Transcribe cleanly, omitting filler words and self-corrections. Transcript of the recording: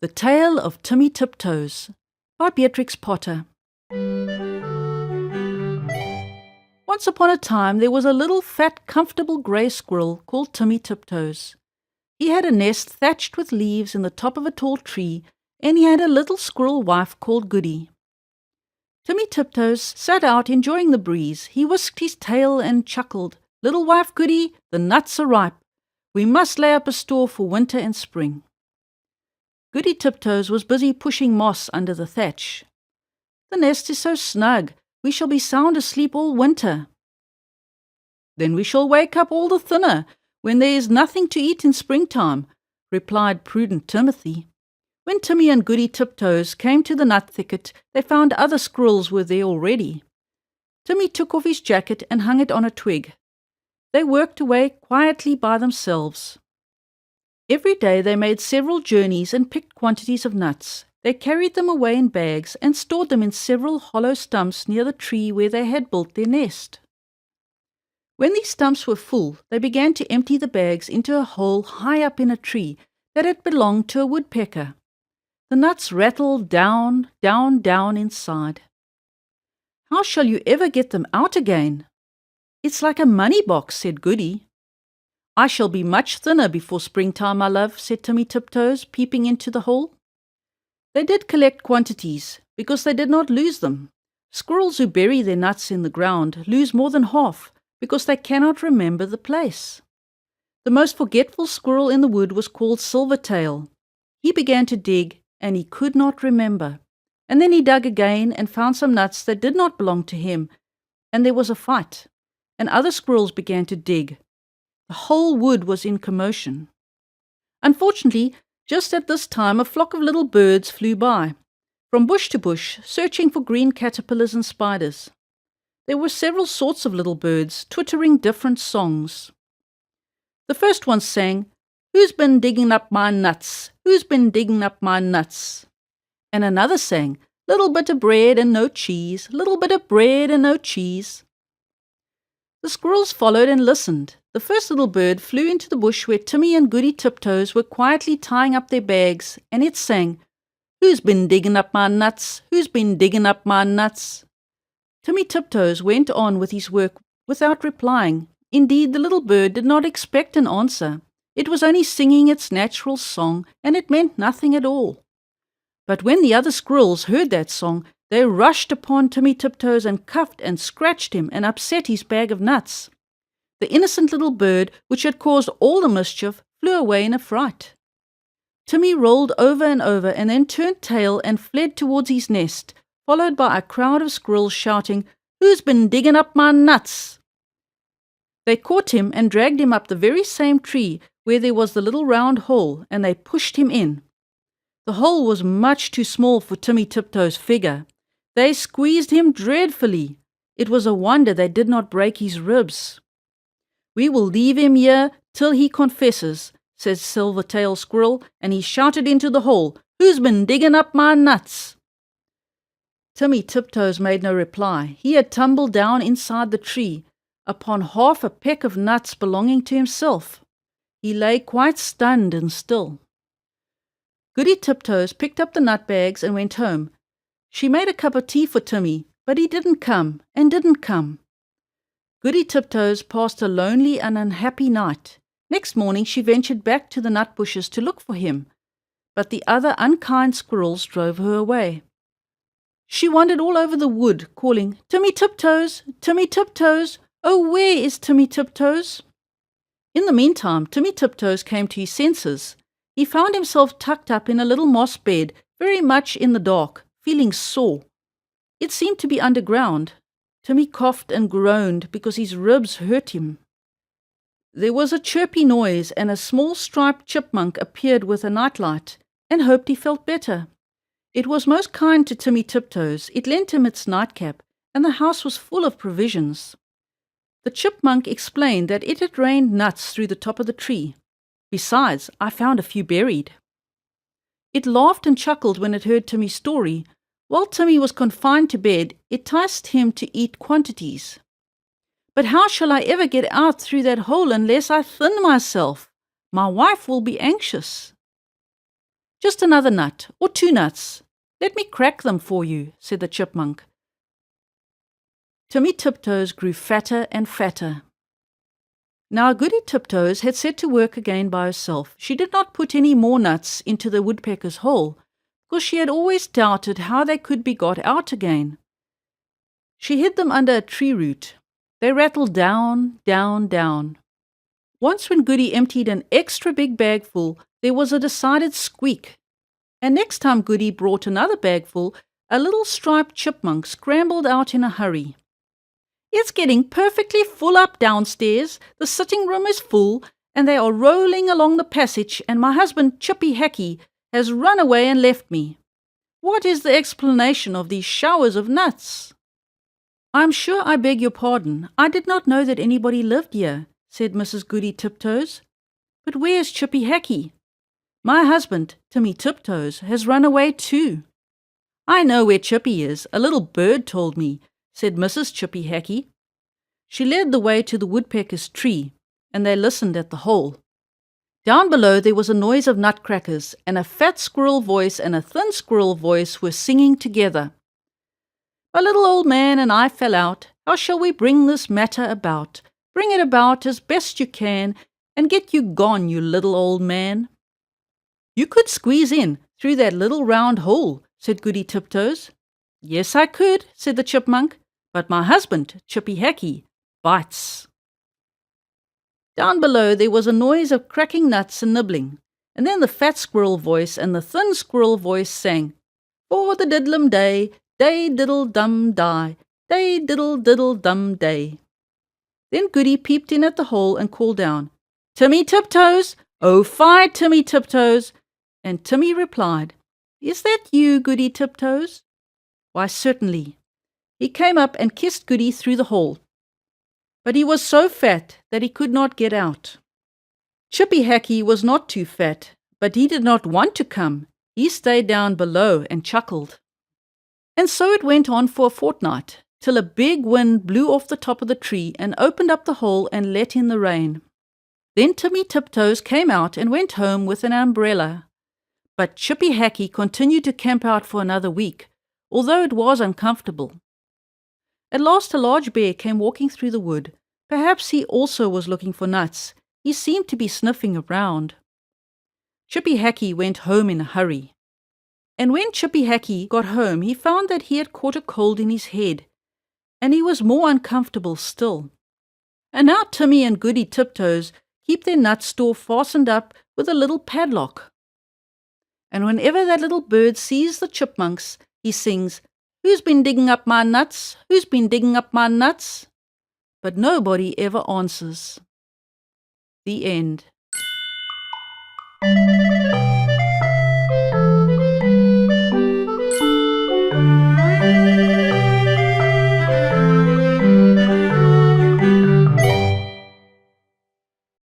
The Tale of Timmy Tiptoes by Beatrix Potter. Once upon a time there was a little fat, comfortable grey squirrel called Timmy Tiptoes. He had a nest thatched with leaves in the top of a tall tree, and he had a little squirrel wife called Goody. Timmy Tiptoes sat out enjoying the breeze. He whisked his tail and chuckled, "Little wife Goody, the nuts are ripe. We must lay up a store for winter and spring." Goody Tiptoes was busy pushing moss under the thatch. "The nest is so snug, we shall be sound asleep all winter." "Then we shall wake up all the thinner when there is nothing to eat in springtime," replied prudent Timothy. When Timmy and Goody Tiptoes came to the nut thicket, they found other squirrels were there already. Timmy took off his jacket and hung it on a twig. They worked away quietly by themselves. Every day they made several journeys and picked quantities of nuts. They carried them away in bags and stored them in several hollow stumps near the tree where they had built their nest. When these stumps were full, they began to empty the bags into a hole high up in a tree that had belonged to a woodpecker. The nuts rattled down, down, down inside. "How shall you ever get them out again?" "It's like a money box," said Goody. "I shall be much thinner before springtime, my love," said Timmy Tiptoes, peeping into the hole. They did collect quantities, because they did not lose them. Squirrels who bury their nuts in the ground lose more than half, because they cannot remember the place. The most forgetful squirrel in the wood was called Silvertail. He began to dig, and he could not remember. And then he dug again and found some nuts that did not belong to him, and there was a fight, and other squirrels began to dig. The whole wood was in commotion. Unfortunately, just at this time a flock of little birds flew by, from bush to bush, searching for green caterpillars and spiders. There were several sorts of little birds, twittering different songs. The first one sang, "Who's been digging up my nuts? Who's been digging up my nuts?" And another sang, "Little bit of bread and no cheese, little bit of bread and no cheese." The squirrels followed and listened. The first little bird flew into the bush where Timmy and Goody Tiptoes were quietly tying up their bags, and it sang, "Who's been digging up my nuts? Who's been digging up my nuts?" Timmy Tiptoes went on with his work without replying. Indeed, the little bird did not expect an answer. It was only singing its natural song, and it meant nothing at all. But when the other squirrels heard that song, they rushed upon Timmy Tiptoes and cuffed and scratched him and upset his bag of nuts. The innocent little bird, which had caused all the mischief, flew away in a fright. Timmy rolled over and then turned tail and fled towards his nest, followed by a crowd of squirrels shouting, "Who's been digging up my nuts?" They caught him and dragged him up the very same tree where there was the little round hole, and they pushed him in. The hole was much too small for Timmy Tiptoes' figure. They squeezed him dreadfully. It was a wonder they did not break his ribs. "We will leave him here till he confesses," says Silvertail Squirrel, and he shouted into the hole, "Who's been digging up my nuts?" Timmy Tiptoes made no reply. He had tumbled down inside the tree, upon half a peck of nuts belonging to himself. He lay quite stunned and still. Goody Tiptoes picked up the nut bags and went home. She made a cup of tea for Timmy, but he didn't come and didn't come. Goody Tiptoes passed a lonely and unhappy night. Next morning she ventured back to the nut bushes to look for him, but the other unkind squirrels drove her away. She wandered all over the wood, calling, "Timmy Tiptoes, Timmy Tiptoes, oh, where is Timmy Tiptoes?" In the meantime, Timmy Tiptoes came to his senses. He found himself tucked up in a little moss bed, very much in the dark, feeling sore. It seemed to be underground. Timmy coughed and groaned because his ribs hurt him. There was a chirpy noise, and a small striped chipmunk appeared with a nightlight, and hoped he felt better. It was most kind to Timmy Tiptoes. It lent him its nightcap, and the house was full of provisions. The chipmunk explained that it had rained nuts through the top of the tree. "Besides, I found a few buried." It laughed and chuckled when it heard Timmy's story. While Timmy was confined to bed, it enticed him to eat quantities. "But how shall I ever get out through that hole unless I thin myself? My wife will be anxious." Just another nut, or 2 nuts. Let me crack them for you, said the chipmunk. Timmy Tiptoes grew fatter and fatter. Now Goody Tiptoes had set to work again by herself. She did not put any more nuts into the woodpecker's hole, because she had always doubted how they could be got out again. She hid them under a tree root. They rattled down, down, down. Once when Goody emptied an extra big bagful, there was a decided squeak. And next time Goody brought another bagful, a little striped chipmunk scrambled out in a hurry. It's getting perfectly full up downstairs. The sitting room is full, and they are rolling along the passage, and my husband, Chippy Hackee, has run away and left me. What is the explanation of these showers of nuts? I am sure I beg your pardon. I did not know that anybody lived here, said Mrs. Goody Tiptoes. But where's Chippy Hackee? My husband, Timmy Tiptoes, has run away too. I know where Chippy is. A little bird told me, said Mrs. Chippy Hackee. She led the way to the woodpecker's tree, and they listened at the hole. Down below there was a noise of nutcrackers, and a fat squirrel voice and a thin squirrel voice were singing together. A little old man and I fell out. How shall we bring this matter about? Bring it about as best you can, and get you gone, you little old man. You could squeeze in through that little round hole, said Goody Tiptoes. Yes, I could, said the chipmunk, but my husband, Chippy Hackee, bites. Down below there was a noise of cracking nuts and nibbling, and then the fat squirrel voice and the thin squirrel voice sang, For the diddlum day, day diddle dum die, day diddle diddle dum day. Then Goody peeped in at the hole and called down, Timmy Tiptoes, oh fie, Timmy Tiptoes. And Timmy replied, Is that you, Goody Tiptoes? Why, certainly. He came up and kissed Goody through the hole. But he was so fat that he could not get out. Chippy Hackee was not too fat, but he did not want to come. He stayed down below and chuckled. And so it went on for a fortnight, till a big wind blew off the top of the tree and opened up the hole and let in the rain. Then Timmy Tiptoes came out and went home with an umbrella. But Chippy Hackee continued to camp out for another week, although it was uncomfortable. At last a large bear came walking through the wood. Perhaps he also was looking for nuts. He seemed to be sniffing around. Chippy Hackee went home in a hurry. And when Chippy Hackee got home, he found that he had caught a cold in his head, and he was more uncomfortable still. And now Timmy and Goody Tiptoes keep their nut store fastened up with a little padlock. And whenever that little bird sees the chipmunks, he sings, Who's been digging up my nuts? Who's been digging up my nuts? But nobody ever answers. The end.